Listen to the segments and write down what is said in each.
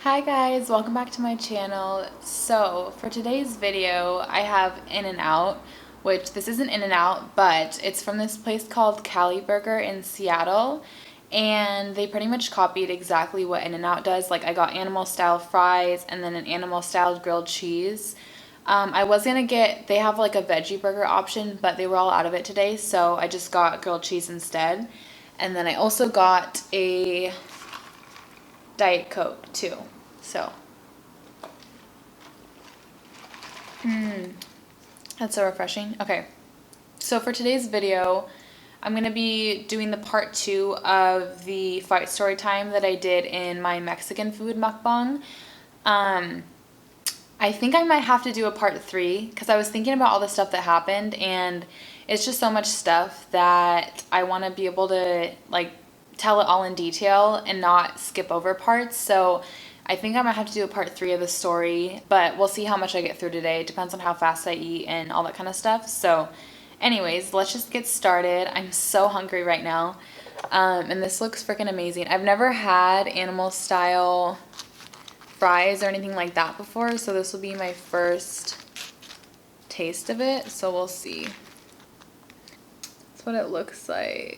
Hi guys, welcome back to my channel. So for today's video I have In-N-Out, which this isn't In-N-Out, but it's from this place called Caliburger in Seattle, and they pretty much copied exactly what In-N-Out does. Like, I got animal style fries and then an animal style grilled cheese. I was gonna get, they have like a veggie burger option, but they were all out of it today, so I just got grilled cheese instead. And then I also got a Diet Coke too. So, that's so refreshing. Okay, so for today's video, I'm going to be doing the part 2 of the fight story time that I did in my Mexican food mukbang. I think I might have to do a part 3 because I was thinking about all the stuff that happened, and it's just so much stuff that I want to be able to like tell it all in detail and not skip over parts. So I think I might have to do a part 3 of the story, but we'll see how much I get through today. It depends on how fast I eat and all that kind of stuff. So anyways, let's just get started. I'm so hungry right now. And this looks freaking amazing. I've never had animal style fries or anything like that before, so this will be my first taste of it. So we'll see. That's what it looks like.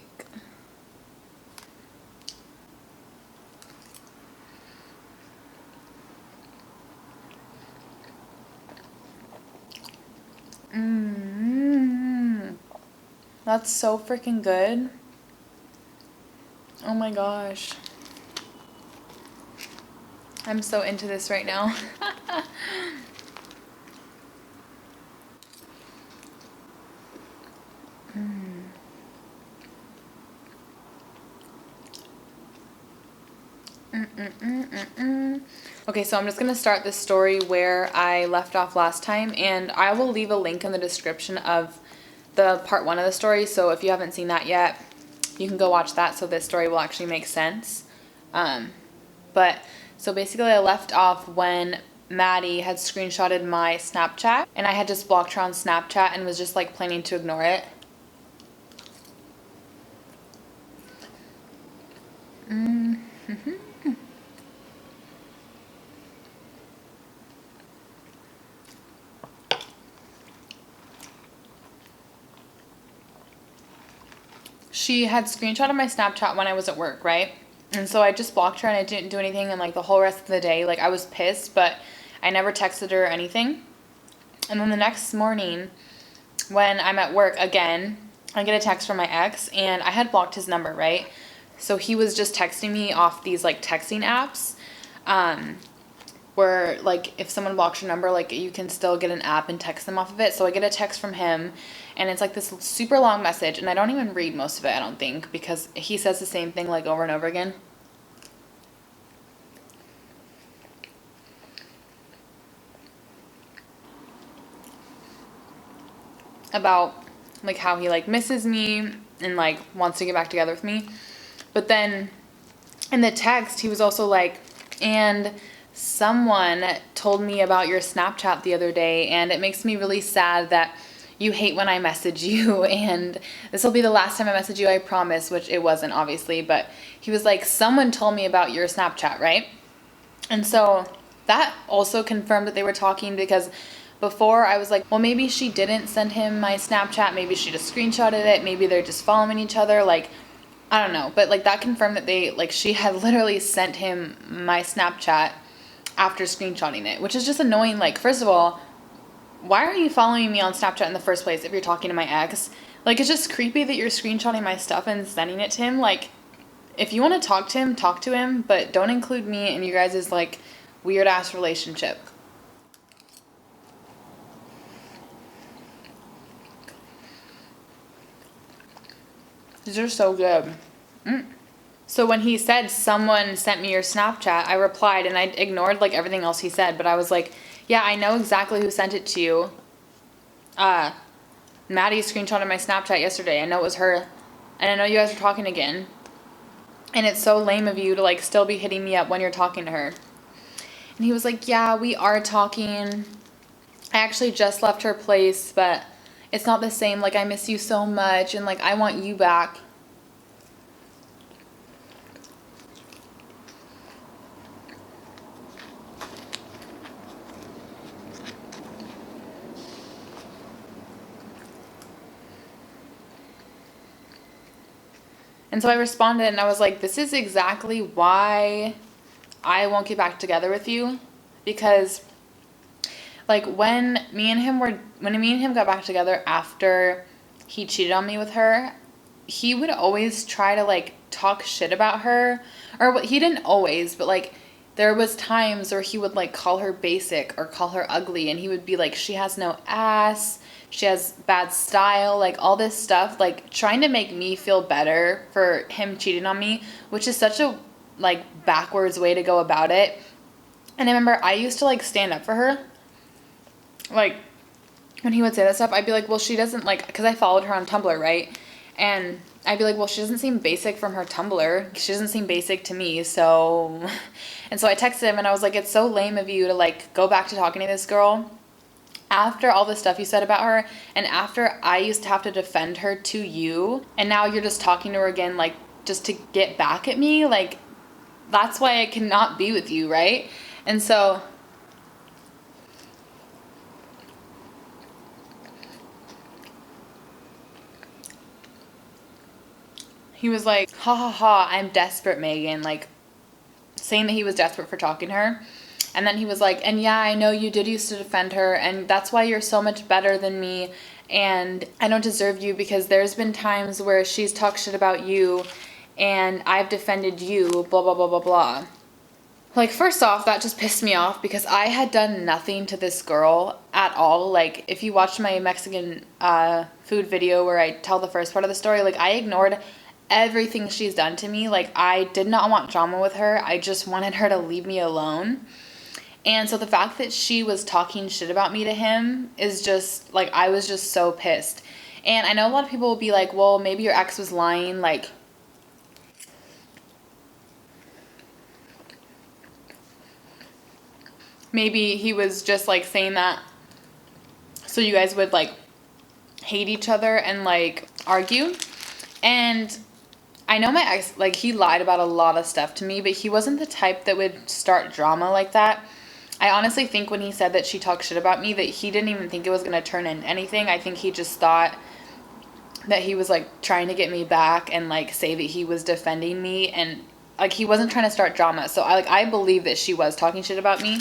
That's so freaking good. Oh my gosh. I'm so into this right now. Okay, so I'm just gonna start this story where I left off last time, and I will leave a link in the description of the part 1 of the story, so if you haven't seen that yet, you can go watch that so this story will actually make sense. But so basically I left off when Maddie had screenshotted my Snapchat, and I had just blocked her on Snapchat and was just like planning to ignore it. She had screenshotted my Snapchat when I was at work, right? And so I just blocked her and I didn't do anything, and like the whole rest of the day, like I was pissed, but I never texted her or anything. And then the next morning when I'm at work again, I get a text from my ex, and I had blocked his number, right? So he was just texting me off these like texting apps, where like if someone blocks your number, like you can still get an app and text them off of it. So I get a text from him, and it's like this super long message, and I don't even read most of it, I don't think, because he says the same thing like over and over again. About like how he like misses me and like wants to get back together with me. But then in the text he was also like, and someone told me about your Snapchat the other day, and it makes me really sad that you hate when I message you, and this will be the last time I message you, I promise, which it wasn't, obviously, but he was like, someone told me about your Snapchat, right? And so that also confirmed that they were talking, because before I was like, well, maybe she didn't send him my Snapchat, maybe she just screenshotted it, maybe they're just following each other, like, I don't know, but like that confirmed that they, like, she had literally sent him my Snapchat after screenshotting it, which is just annoying. Like, first of all, why are you following me on Snapchat in the first place if you're talking to my ex? Like, it's just creepy that you're screenshotting my stuff and sending it to him. Like, if you want to talk to him, but don't include me in you guys' like weird ass relationship. These are so good. So when he said someone sent me your Snapchat, I replied, and I ignored like everything else he said, but I was like, yeah, I know exactly who sent it to you. Maddie screenshotted my Snapchat yesterday. I know it was her, and I know you guys are talking again. And it's so lame of you to like still be hitting me up when you're talking to her. And he was like, yeah, we are talking. I actually just left her place, but it's not the same. Like, I miss you so much, and like I want you back. And so I responded and I was like, this is exactly why I won't get back together with you. Because like when me and him got back together after he cheated on me with her, he would always try to like talk shit about her. Or he didn't always, but like there was times where he would like call her basic or call her ugly, and he would be like, she has no ass, she has bad style, like all this stuff, like trying to make me feel better for him cheating on me, which is such a like backwards way to go about it. And I remember I used to like stand up for her. Like when he would say that stuff, I'd be like, well, she doesn't like, because I followed her on Tumblr, right? And I'd be like, well, she doesn't seem basic from her Tumblr. She doesn't seem basic to me. So, and so I texted him and I was like, it's so lame of you to like go back to talking to this girl after all the stuff you said about her, and after I used to have to defend her to you, and now you're just talking to her again, like just to get back at me. Like that's why I cannot be with you, right? And so he was like, ha ha ha, I'm desperate, Megan, like saying that he was desperate for talking to her. And then he was like, and yeah, I know you did used to defend her, and that's why you're so much better than me, and I don't deserve you because there's been times where she's talked shit about you and I've defended you, blah, blah, blah, blah, blah. Like, first off, that just pissed me off because I had done nothing to this girl at all. Like, if you watched my Mexican food video where I tell the first part of the story, like, I ignored everything she's done to me. Like, I did not want drama with her. I just wanted her to leave me alone. And so the fact that she was talking shit about me to him is just, like, I was just so pissed. And I know a lot of people will be like, well, maybe your ex was lying, like, maybe he was just, like, saying that so you guys would, like, hate each other and, like, argue. And I know my ex, like, he lied about a lot of stuff to me, but he wasn't the type that would start drama like that. I honestly think when he said that she talked shit about me, that he didn't even think it was going to turn into anything. I think he just thought that he was, like, trying to get me back and, like, say that he was defending me. And, like, he wasn't trying to start drama. So, I believe that she was talking shit about me.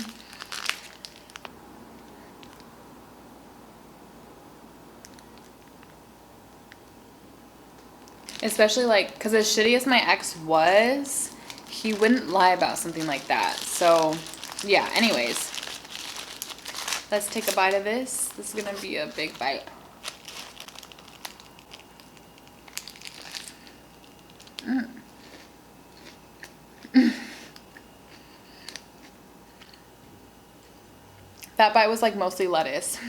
Especially, like, because as shitty as my ex was, he wouldn't lie about something like that. So, yeah, anyways. Let's take a bite of this. This is going to be a big bite. That bite was, like, mostly lettuce.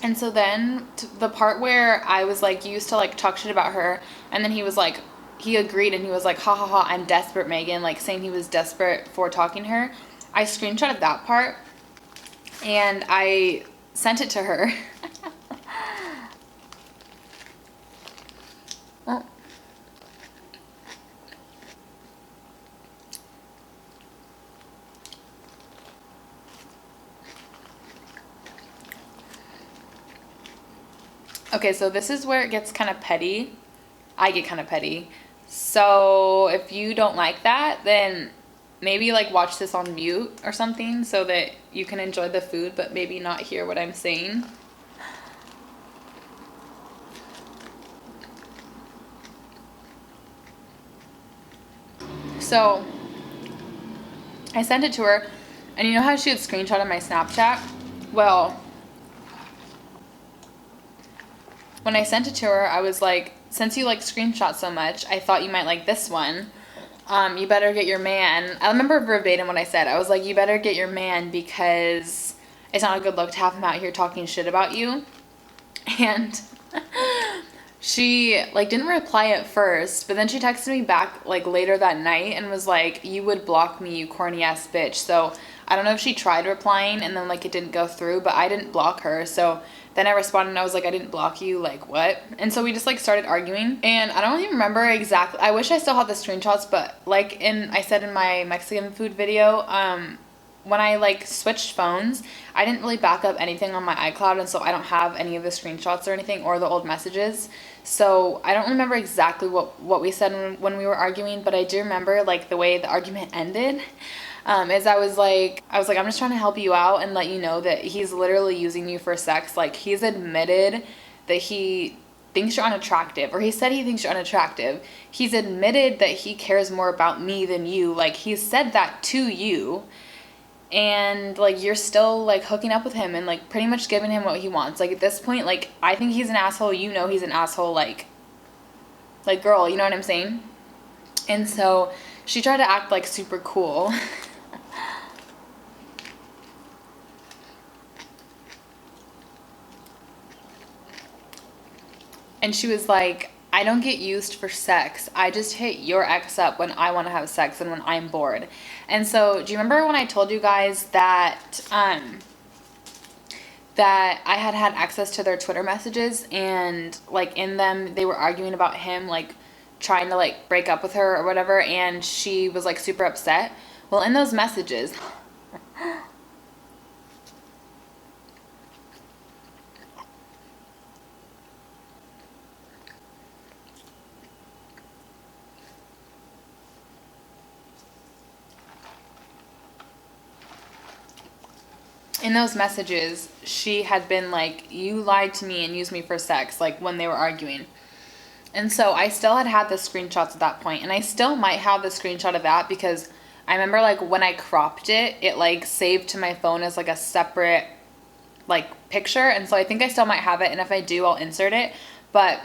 And so then the part where I was like, you used to like talk shit about her, and then he was like, he agreed and he was like, ha ha ha, I'm desperate, Megan, like saying he was desperate for talking to her. I screenshotted that part and I sent it to her. Oh. Okay, so this is where it gets kind of petty. I get kind of petty. So if you don't like that, then maybe like watch this on mute or something so that you can enjoy the food but maybe not hear what I'm saying. So I sent it to her, and you know how she had screenshotted my Snapchat? Well, when I sent it to her, I was like, since you like screenshots so much, I thought you might like this one. You better get your man. I remember verbatim what I said. I was like, you better get your man because it's not a good look to have him out here talking shit about you. And she like didn't reply at first, but then she texted me back like later that night and was like, you would block me, you corny ass bitch. So I don't know if she tried replying and then like it didn't go through, but I didn't block her. So then I responded and I was like, I didn't block you, like what? And so we just like started arguing, and I don't even remember exactly. I wish I still had the screenshots, but like I said in my Mexican food video, when I like switched phones, I didn't really back up anything on my iCloud, and so I don't have any of the screenshots or anything or the old messages. So I don't remember exactly what we said when we were arguing, but I do remember like the way the argument ended. Is I was like, I'm just trying to help you out and let you know that he's literally using you for sex. Like, he's admitted that he thinks you're unattractive, or he said he thinks you're unattractive. He's admitted that he cares more about me than you. Like, he said that to you, and like you're still like hooking up with him and like pretty much giving him what he wants. Like, at this point, like, I think he's an asshole, you know he's an asshole, like girl, you know what I'm saying? And so she tried to act like super cool. And she was like, I don't get used for sex. I just hit your ex up when I want to have sex and when I'm bored. And so, do you remember when I told you guys that that I had access to their Twitter messages, and like in them they were arguing about him like trying to like break up with her or whatever, and she was like super upset? Well, in those messages, she had been like, you lied to me and used me for sex, like when they were arguing. And so I still had the screenshots at that point, and I still might have the screenshot of that, because I remember like when I cropped it, it like saved to my phone as like a separate like picture, and so I think I still might have it, and if I do, I'll insert it. But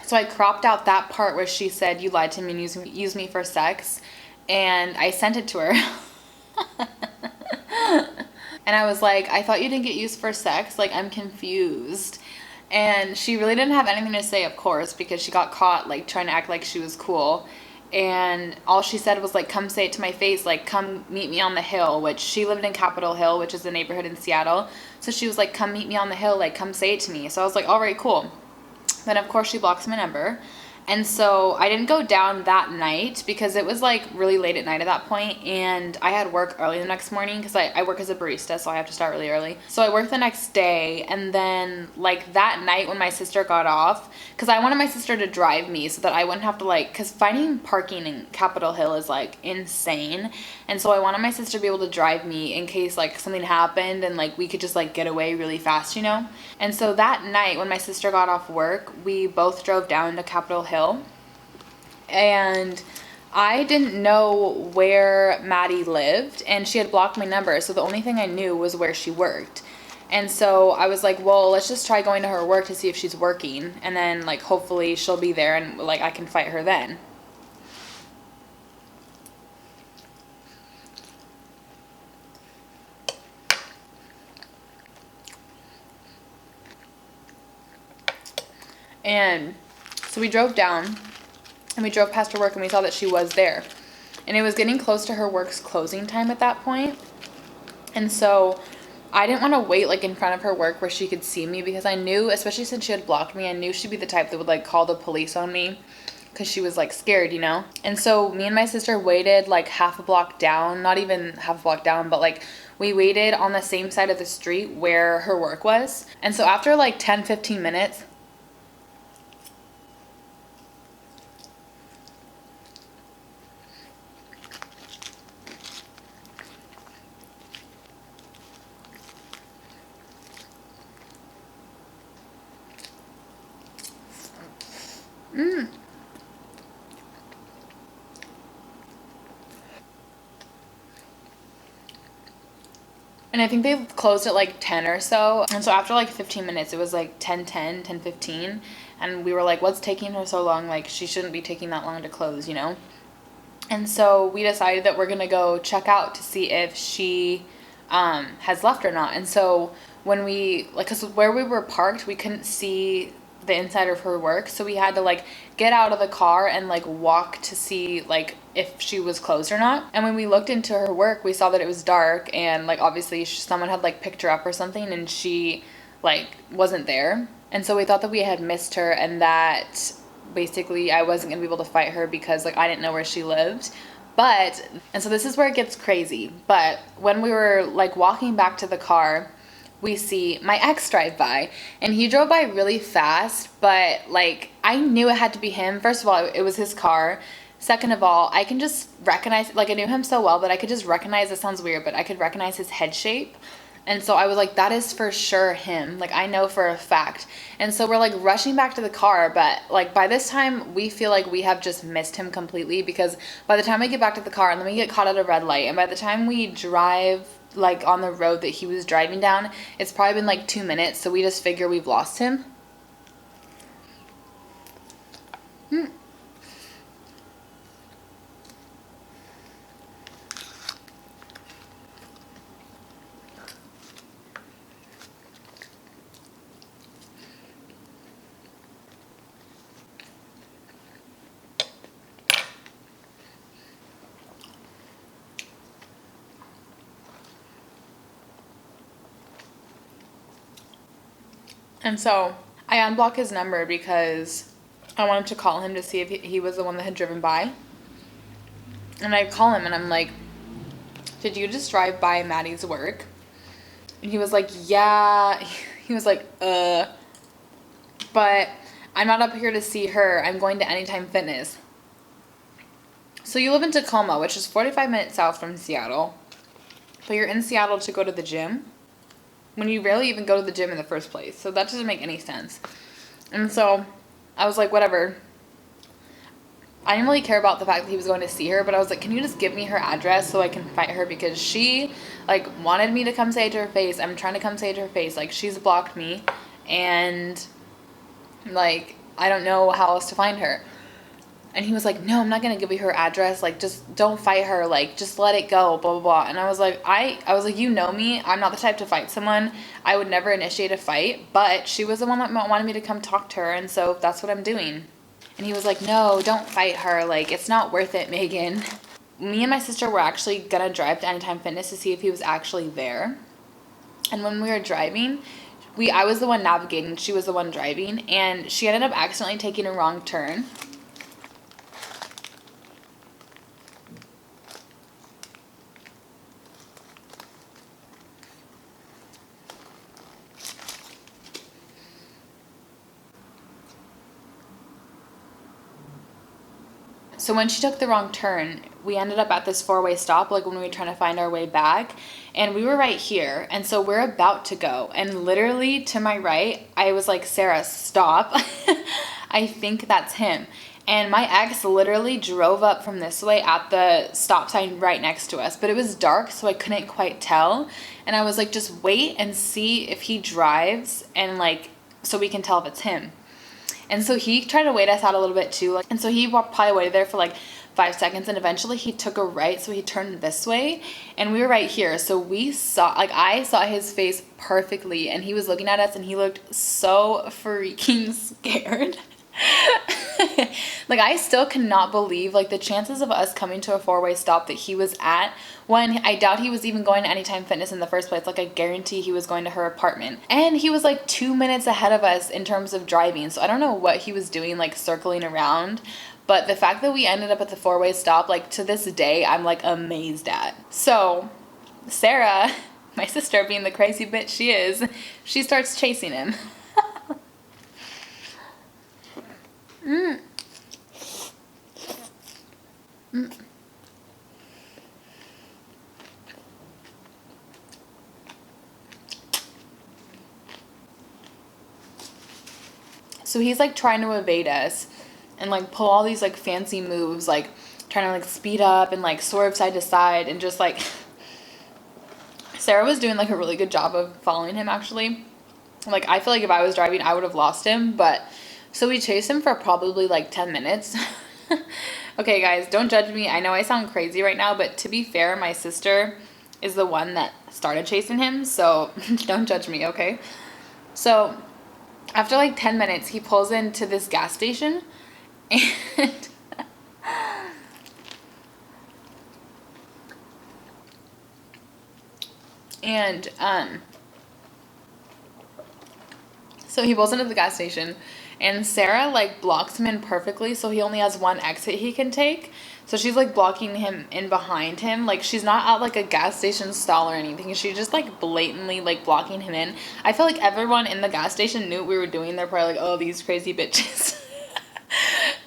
so I cropped out that part where she said, you lied to me and used me for sex, and I sent it to her. And I was like, I thought you didn't get used for sex, like I'm confused. And she really didn't have anything to say, of course, because she got caught like trying to act like she was cool. And all she said was like, come say it to my face, like come meet me on the hill, which she lived in Capitol Hill, which is a neighborhood in Seattle. So she was like, come meet me on the hill, like come say it to me. So I was like, all right, cool. Then of course she blocks my number. And so I didn't go down that night because it was like really late at night at that point, and I had work early the next morning because I work as a barista, so I have to start really early. So I worked the next day, and then like that night when my sister got off, because I wanted my sister to drive me so that I wouldn't have to like, because finding parking in Capitol Hill is like insane, and so I wanted my sister to be able to drive me in case like something happened and like we could just like get away really fast, you know? And so that night when my sister got off work, we both drove down to Capitol Hill, and I didn't know where Maddie lived, and she had blocked my number, so the only thing I knew was where she worked. And so I was like, well, let's just try going to her work to see if she's working, and then like hopefully she'll be there and like I can fight her then. And so we drove down, and we drove past her work, and we saw that she was there. And it was getting close to her work's closing time at that point. And so I didn't want to wait like in front of her work where she could see me, because I knew, especially since she had blocked me, I knew she'd be the type that would like call the police on me because she was like scared, you know? And so me and my sister waited like half a block down, not even half a block down, but like we waited on the same side of the street where her work was. And so after like 10-15 minutes, and I think they closed at like 10 or so. And so after like 15 minutes, it was like 10:10, 10:15. And we were like, what's taking her so long? Like, she shouldn't be taking that long to close, you know? And so we decided that we're going to go check out to see if she has left or not. And so when we, like, because where we were parked, we couldn't see the inside of her work, so we had to like get out of the car and like walk to see like if she was closed or not. And when we looked into her work, we saw that it was dark, and like obviously someone had like picked her up or something, and she like wasn't there. And so we thought that we had missed her, and that basically I wasn't gonna be able to fight her because like I didn't know where she lived. But, and so this is where it gets crazy, but when we were like walking back to the car, we see my ex drive by, and he drove by really fast, but like I knew it had to be him. First of all, it was his car. Second of all, I can just recognize, like I knew him so well that I could just recognize, it sounds weird, but I could recognize his head shape. And so I was like, that is for sure him. Like I know for a fact. And so we're like rushing back to the car, but like by this time we feel like we have just missed him completely, because by the time we get back to the car and then we get caught at a red light, and by the time we drive like on the road that he was driving down, it's probably been like 2 minutes. So we just figure we've lost him. And so I unblocked his number because I wanted to call him to see if he was the one that had driven by. And I call him and I'm like, did you just drive by Maddie's work? And he was like, yeah. He was like, but I'm not up here to see her. I'm going to Anytime Fitness. So you live in Tacoma, which is 45 minutes south from Seattle. But you're in Seattle to go to the gym when you rarely even go to the gym in the first place. So that doesn't make any sense. And so I was like, whatever. I didn't really care about the fact that he was going to see her, but I was like, can you just give me her address so I can fight her? Because she like wanted me to come say it to her face. I'm trying to come say it to her face. Like she's blocked me, and like I don't know how else to find her. And he was like, no, I'm not going to give you her address. Like, just don't fight her. Like, just let it go, blah, blah, blah. And I was like, I was like, you know me. I'm not the type to fight someone. I would never initiate a fight. But she was the one that wanted me to come talk to her. And so that's what I'm doing. And he was like, no, don't fight her. Like, it's not worth it, Megan. Me and my sister were actually going to drive to Anytime Fitness to see if he was actually there. And when we were driving, I was the one navigating. She was the one driving. And she ended up accidentally taking a wrong turn. So when she took the wrong turn, we ended up at this four-way stop, like when we were trying to find our way back, and we were right here. And so we're about to go. And literally to my right, I was like, Sarah, stop. I think that's him. And my ex literally drove up from this way at the stop sign right next to us. But it was dark, so I couldn't quite tell. And I was like, just wait and see if he drives, and like, so we can tell if it's him. And so he tried to wait us out a little bit too. And so he probably waited there for like 5 seconds, and eventually he took a right. So he turned this way, and we were right here. So we saw, like I saw his face perfectly, and he was looking at us and he looked so freaking scared. Like I still cannot believe like the chances of us coming to a four-way stop that he was at, when I doubt he was even going to Anytime Fitness in the first place. Like I guarantee he was going to her apartment, and he was like 2 minutes ahead of us in terms of driving. So I don't know what he was doing, like circling around, but the fact that we ended up at the four-way stop, like to this day, I'm like amazed at. So Sarah, my sister, being the crazy bitch she is, she starts chasing him. So he's like trying to evade us and like pull all these like fancy moves, like trying to like speed up and like swerve side to side, and just like Sarah was doing like a really good job of following him actually. Like I feel like if I was driving I would have lost him, but so we chased him for probably like 10 minutes. Okay guys, don't judge me. I know I sound crazy right now, but to be fair, my sister is the one that started chasing him, so don't judge me, okay? So After like 10 minutes, he pulls into this gas station and and so he pulls into the gas station and Sarah like blocks him in perfectly, so he only has one exit he can take. So she's like blocking him in behind him. Like she's not at like a gas station stall or anything. She's just like blatantly like blocking him in. I feel like everyone in the gas station knew what we were doing. They're probably like, oh, these crazy bitches.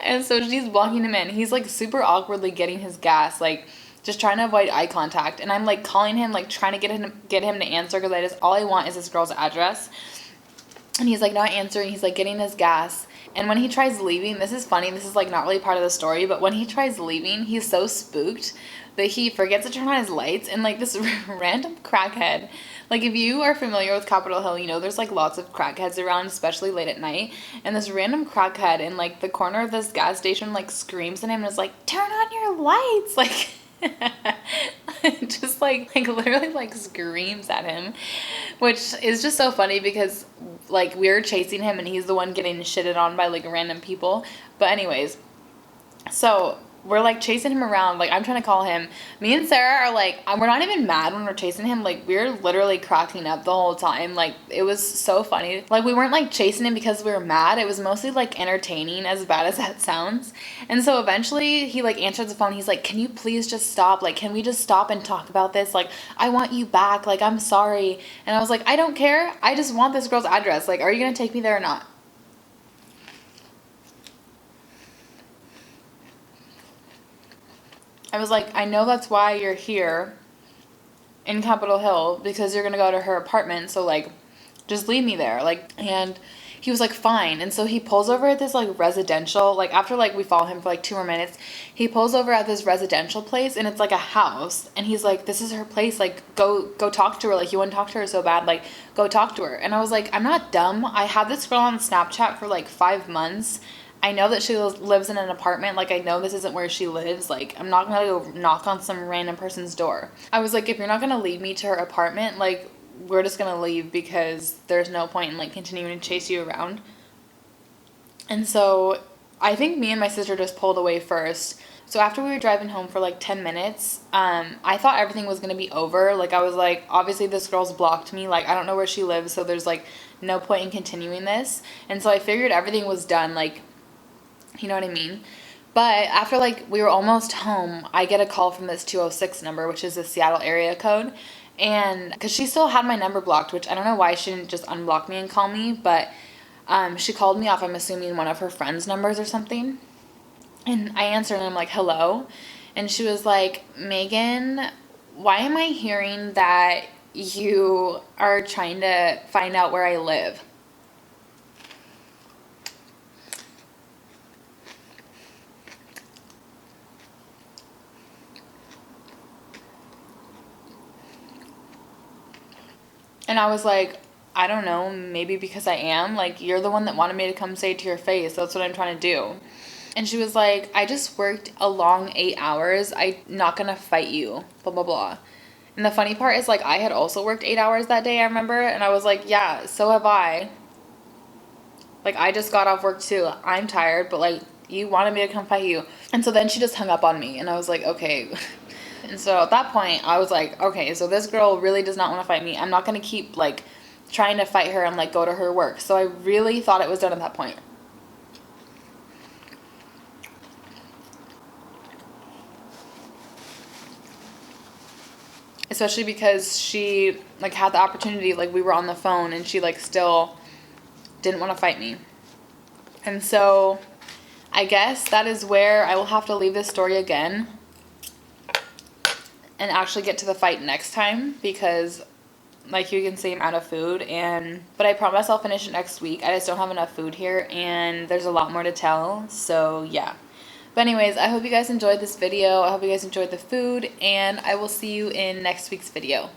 And so she's blocking him in. He's like super awkwardly getting his gas, like just trying to avoid eye contact. And I'm like calling him, like trying to get him to answer because all I want is this girl's address. And he's like not answering. He's like getting his gas. And when he tries leaving, this is funny. This is like not really part of the story, but when he tries leaving, he's so spooked that he forgets to turn on his lights. And like this random crackhead, like if you are familiar with Capitol Hill, you know there's like lots of crackheads around, especially late at night. And this random crackhead in like the corner of this gas station like screams at him and is like, turn on your lights. Like just like literally like screams at him, which is just so funny because like we're chasing him and he's the one getting shitted on by like random people. But anyways, so we're like chasing him around. Like I'm trying to call him. Me and Sarah are like, we're not even mad when we're chasing him. Like we're literally cracking up the whole time. Like it was so funny. Like we weren't like chasing him because we were mad. It was mostly like entertaining, as bad as that sounds. And so eventually he like answers the phone. He's like, can you please just stop? Like, can we just stop and talk about this? Like, I want you back. Like, I'm sorry. And I was like, I don't care. I just want this girl's address. Like, are you going to take me there or not? I was like, I know that's why you're here in Capitol Hill, because you're gonna go to her apartment, so like just leave me there. Like, and he was like, fine. And so he pulls over at this like residential, like after like we follow him for like 2 more minutes, he pulls over at this residential place and it's like a house, and he's like, this is her place, like go talk to her. Like you want to talk to her so bad, like go talk to her. And I was like, I'm not dumb. I had this girl on Snapchat for like 5 months. I know that she lives in an apartment. Like, I know this isn't where she lives. Like, I'm not going to go knock on some random person's door. I was like, if you're not going to lead me to her apartment, like, we're just going to leave, because there's no point in, like, continuing to chase you around. And so I think me and my sister just pulled away first. So after we were driving home for like 10 minutes, I thought everything was going to be over. Like, I was like, obviously this girl's blocked me. Like, I don't know where she lives, so there's like no point in continuing this. And so I figured everything was done. Like, you know what I mean? But after like we were almost home, I get a call from this 206 number, which is the Seattle area code. And because she still had my number blocked, which I don't know why she didn't just unblock me and call me, but she called me off, I'm assuming, one of her friends' numbers or something. And I answered and I'm like, hello. And she was like, Megan, why am I hearing that you are trying to find out where I live? And I was like, I don't know, maybe because I am. Like, you're the one that wanted me to come say it to your face. That's what I'm trying to do. And she was like, I just worked a long 8 hours. I'm not going to fight you, blah, blah, blah. And the funny part is, like, I had also worked 8 hours that day, I remember. And I was like, yeah, so have I. Like, I just got off work too. I'm tired, but, like, you wanted me to come fight you. And so then she just hung up on me. And I was like, okay. And so at that point, I was like, okay, so this girl really does not want to fight me. I'm not going to keep, like, trying to fight her and, like, go to her work. So I really thought it was done at that point. Especially because she, like, had the opportunity, like, we were on the phone, and she, like, still didn't want to fight me. And so I guess that is where I will have to leave this story again and actually get to the fight next time, because like you can see, I'm out of food, but I promise I'll finish it next week. I just don't have enough food here, and there's a lot more to tell, so yeah. But anyways, I hope you guys enjoyed this video. I hope you guys enjoyed the food, and I will see you in next week's video.